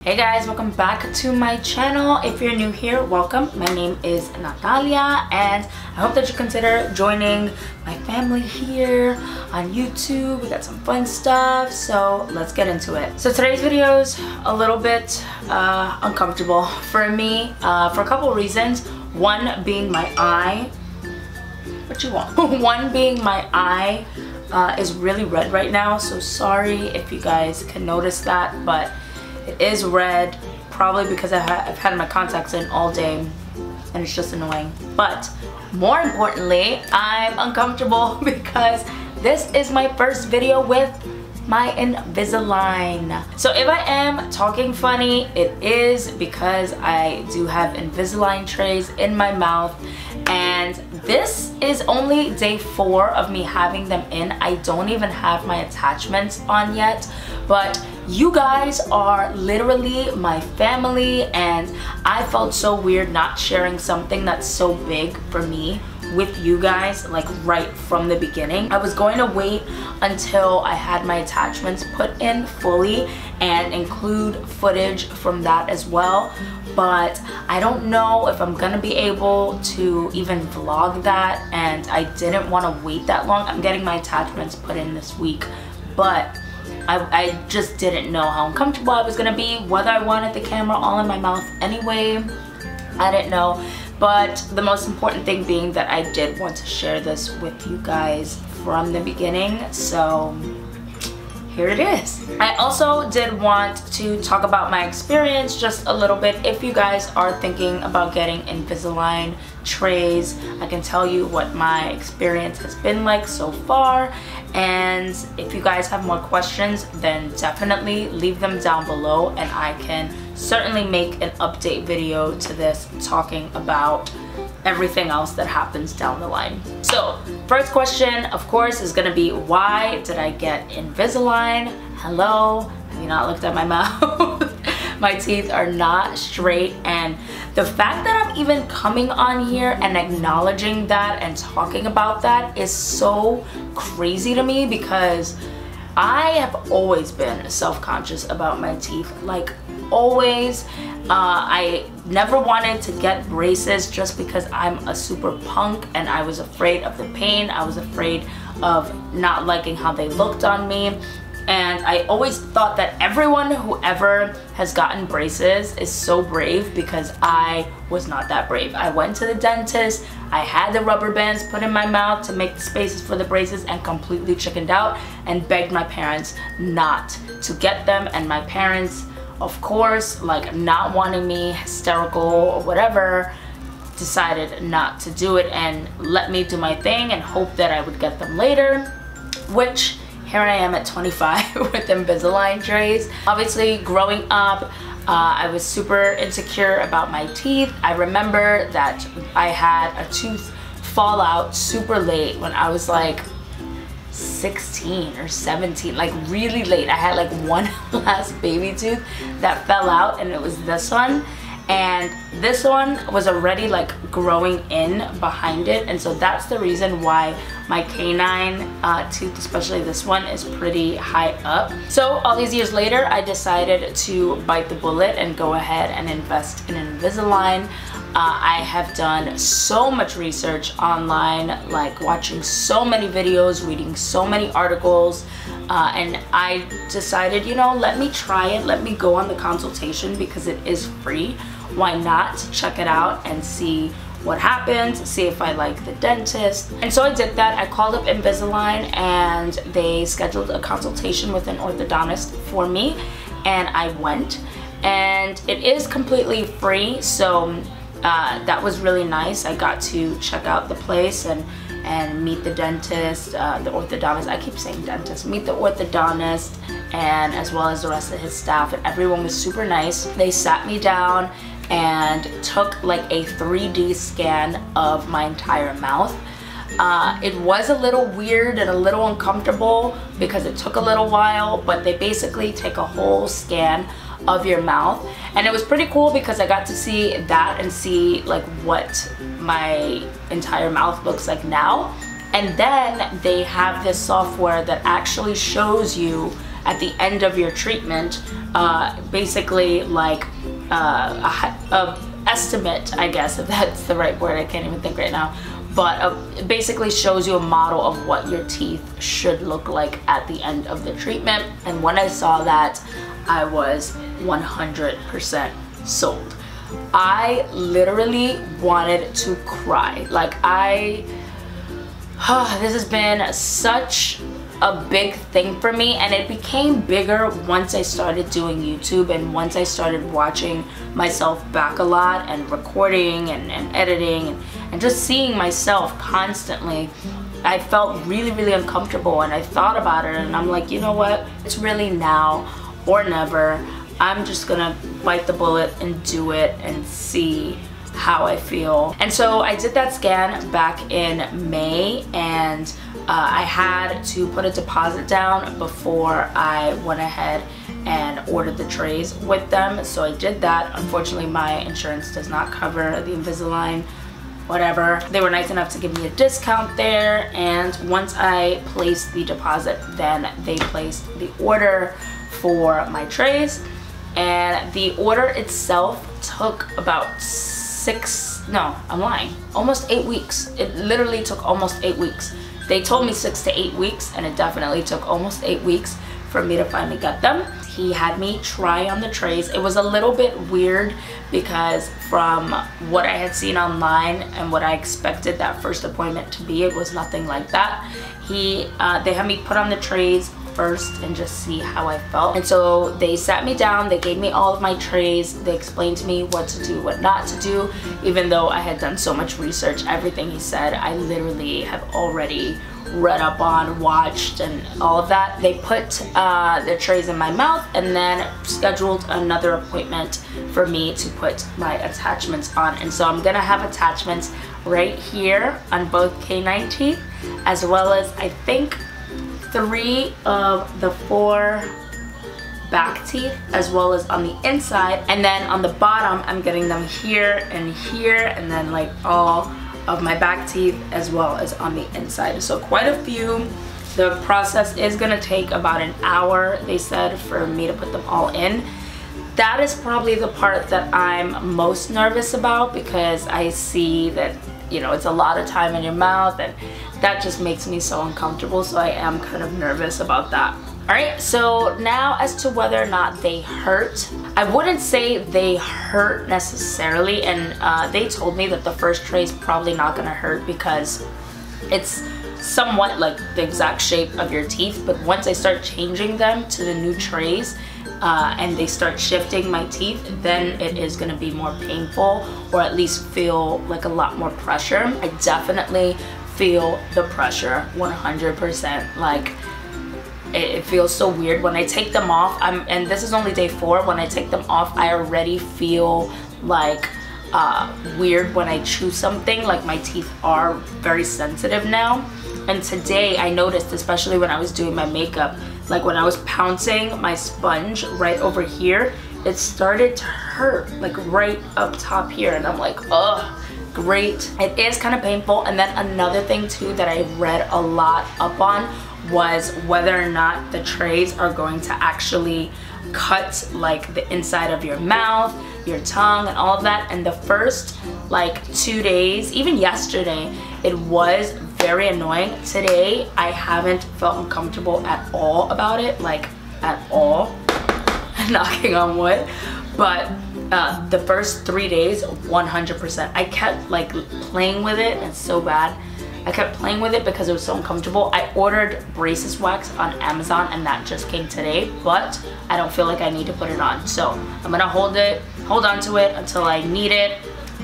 Hey guys, welcome back to my channel. If you're new here, welcome. My name is Natalia and I hope that you consider joining my family here on YouTube. We got some fun stuff, so let's get into it. So today's video is a little bit uncomfortable for me for a couple of reasons. One being my eye. What you want? One being my eye is really red right now, so sorry if you guys can notice that, but it is red, probably because I've had my contacts in all day and it's just annoying. But more importantly, I'm uncomfortable because this is my first video with my Invisalign. So if I am talking funny, it is because I do have Invisalign trays in my mouth, and this is only day 4 of me having them in. I don't even have my attachments on yet, but you guys are literally my family and I felt so weird not sharing something that's so big for me with you guys, like right from the beginning. I was going to wait until I had my attachments put in fully and include footage from that as well, but I don't know if I'm gonna be able to even vlog that, and I didn't want to wait that long. I'm getting my attachments put in this week, but I just didn't know how uncomfortable I was gonna be, whether I wanted the camera all in my mouth anyway. I didn't know. But the most important thing being that I did want to share this with you guys from the beginning, so here it is. I also did want to talk about my experience just a little bit. If you guys are thinking about getting Invisalign trays, I can tell you what my experience has been like so far, and if you guys have more questions, then definitely leave them down below and I can certainly make an update video to this talking about everything else that happens down the line. So first question, of course, is gonna be, why did I get Invisalign? Hello, have you not looked at my mouth? My teeth are not straight, and the fact that I'm even coming on here and acknowledging that and talking about that is so crazy to me, because I have always been self-conscious about my teeth, like always. I never wanted to get braces just because I'm a super punk and I was afraid of the pain. I was afraid of not liking how they looked on me, and I always thought that everyone who ever has gotten braces is so brave, because I was not that brave. I went to the dentist, I had the rubber bands put in my mouth to make the spaces for the braces, and completely chickened out and begged my parents not to get them, and my parents, of course, like not wanting me hysterical or whatever, decided not to do it and let me do my thing and hope that I would get them later, which here I am at 25 with Invisalign trays. Obviously, growing up, I was super insecure about my teeth. I remember that I had a tooth fall out super late when I was like 16 or 17, like really late. I had like one last baby tooth that fell out, and it was this one, and this one was already like growing in behind it, and so that's the reason why my canine tooth, especially this one, is pretty high up. So all these years later, I decided to bite the bullet and go ahead and invest in Invisalign. I have done so much research online, like watching so many videos, reading so many articles, and I decided, you know, let me try it, let me go on the consultation because it is free. Why not check it out and see what happens, see if I like the dentist. And so I did that. I called up Invisalign and they scheduled a consultation with an orthodontist for me, and I went, and it is completely free, so that was really nice. I got to check out the place and meet the dentist, the orthodontist. I keep saying dentist. Meet the orthodontist, and as well as the rest of his staff, and everyone was super nice. They sat me down and took like a 3D scan of my entire mouth. It was a little weird and a little uncomfortable because it took a little while, but they basically take a whole scan of your mouth, and it was pretty cool because I got to see that and see like what my entire mouth looks like now. And then they have this software that actually shows you at the end of your treatment, basically like a estimate, I guess, if that's the right word. I can't even think right now. But it basically shows you a model of what your teeth should look like at the end of the treatment. And when I saw that, I was 100% sold. I literally wanted to cry. Like this has been such a big thing for me, and it became bigger once I started doing YouTube and once I started watching myself back a lot and recording and editing and just seeing myself constantly. I felt really, really uncomfortable, and I thought about it, and I'm like, you know what, it's really now or never. I'm just gonna bite the bullet and do it and see how I feel. And so I did that scan back in May, and I had to put a deposit down before I went ahead and ordered the trays with them. So I did that. Unfortunately, my insurance does not cover the Invisalign, whatever. They were nice enough to give me a discount there, and once I placed the deposit, then they placed the order for my trays. And the order itself took about almost 8 weeks. It literally took almost 8 weeks. They told me 6 to 8 weeks, and it definitely took almost 8 weeks for me to finally get them. He had me try on the trays. It was a little bit weird because from what I had seen online and what I expected that first appointment to be, it was nothing like that. They had me put on the trays first and just see how I felt. And so they sat me down, they gave me all of my trays, they explained to me what to do, what not to do. Even though I had done so much research, everything he said I literally have already read up on, watched, and all of that. They put the trays in my mouth and then scheduled another appointment for me to put my attachments on. And so I'm gonna have attachments right here on both canine teeth, as well as I think 3 of the 4 back teeth, as well as on the inside. And then on the bottom, I'm getting them here, and then like all of my back teeth, as well as on the inside. So quite a few. The process is gonna take about an hour, they said, for me to put them all in. That is probably the part that I'm most nervous about, because I see that, you know, it's a lot of time in your mouth, and that just makes me so uncomfortable. So I am kind of nervous about that. Alright, so now as to whether or not they hurt, I wouldn't say they hurt necessarily, and they told me that the first tray is probably not gonna hurt because it's somewhat like the exact shape of your teeth. But once I start changing them to the new trays, and they start shifting my teeth, then it is going to be more painful, or at least feel like a lot more pressure. I definitely feel the pressure 100%. Like it feels so weird when I take them off. And this is only day 4. When I take them off, I already feel like weird when I chew something. Like my teeth are very sensitive now. And today I noticed, especially when I was doing my makeup, like when I was pouncing my sponge right over here, it started to hurt, like right up top here. And I'm like, ugh, great. It is kind of painful. And then another thing too that I read a lot up on was whether or not the trays are going to actually cut like the inside of your mouth, your tongue, and all of that. And the first like 2 days, even yesterday, it was very annoying. Today I haven't felt uncomfortable at all about it, like at all. Knocking on wood. But the first 3 days, 100%. I kept like playing with it, and it's so bad. I kept playing with it because it was so uncomfortable. I ordered braces wax on Amazon, and that just came today, but I don't feel like I need to put it on. So I'm gonna hold on to it until I need it.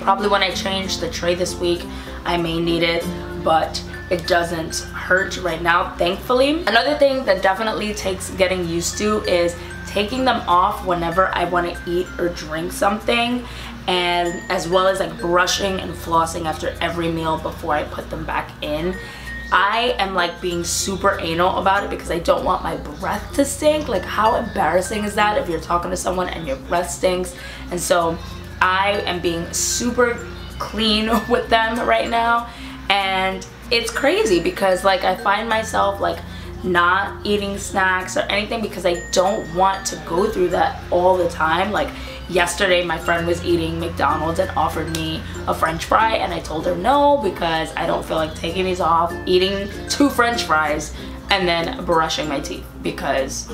Probably when I change the tray this week, I may need it, but it doesn't hurt right now, thankfully. Another thing that definitely takes getting used to is taking them off whenever I want to eat or drink something, and as well as like brushing and flossing after every meal before I put them back in. I am like being super anal about it because I don't want my breath to stink. Like, how embarrassing is that if you're talking to someone and your breath stinks? And so I am being super clean with them right now, and it's crazy because like I find myself like not eating snacks or anything, because I don't want to go through that all the time. Like yesterday, my friend was eating McDonald's and offered me a French fry, and I told her no because I don't feel like taking these off, eating 2 French fries, and then brushing my teeth, because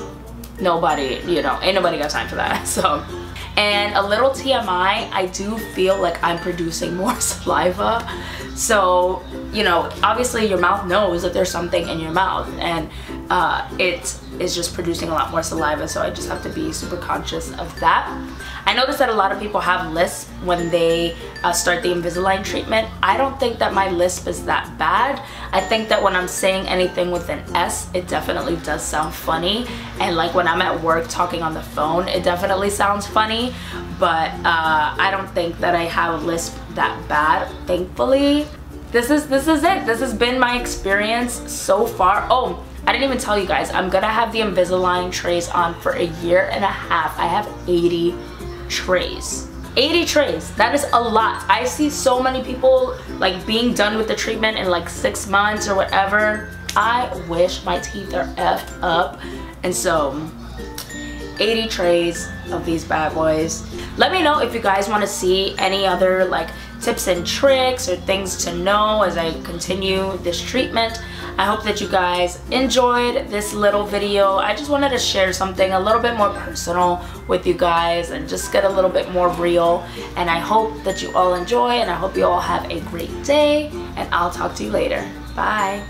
nobody, you know, ain't nobody got time for that. So, and a little TMI, I do feel like I'm producing more saliva. So, you know, obviously your mouth knows that there's something in your mouth, and it is just producing a lot more saliva, so I just have to be super conscious of that. I noticed that a lot of people have lisps when they start the Invisalign treatment. I don't think that my lisp is that bad. I think that when I'm saying anything with an S, it definitely does sound funny, and like when I'm at work talking on the phone, it definitely sounds funny, but I don't think that I have a lisp that bad, thankfully. This is it. This has been my experience so far. Oh, I didn't even tell you guys, I'm gonna have the Invisalign trays on for 1.5 years. I have 80 trays. 80 trays, that is a lot. I see so many people like being done with the treatment in like 6 months or whatever. I wish my teeth are effed up, and so 80 trays of these bad boys. Let me know if you guys want to see any other like tips and tricks or things to know as I continue this treatment. I hope that you guys enjoyed this little video. I just wanted to share something a little bit more personal with you guys and just get a little bit more real. And I hope that you all enjoy, and I hope you all have a great day, and I'll talk to you later. Bye.